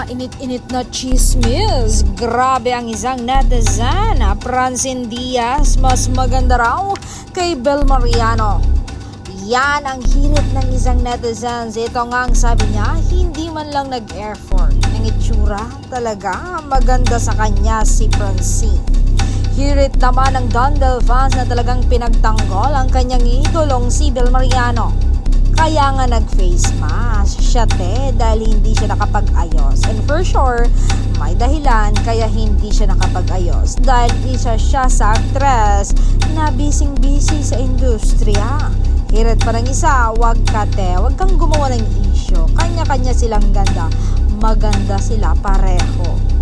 Mainit-init na chismis. Grabe ang isang netizen. Francine Diaz, mas maganda raw kay Bel Mariano. Yan ang hirit ng isang netizens. Ito nga ang sabi niya, hindi man lang nag-effort. Ang itsura talaga maganda sa kanya si Francine. Hirit naman ng Dondel fans na talagang pinagtanggol ang kanyang idolong si Bel Mariano. Kaya nga nag-face mask siya dahil hindi siya nakapag-ayos. And for sure, may dahilan kaya hindi siya nakapag-ayos. Dahil isa siya sa actress na busy sa industriya. Hirit pa ng isa, wag kang gumawa ng issue. Kanya-kanya silang ganda. Maganda sila pareho.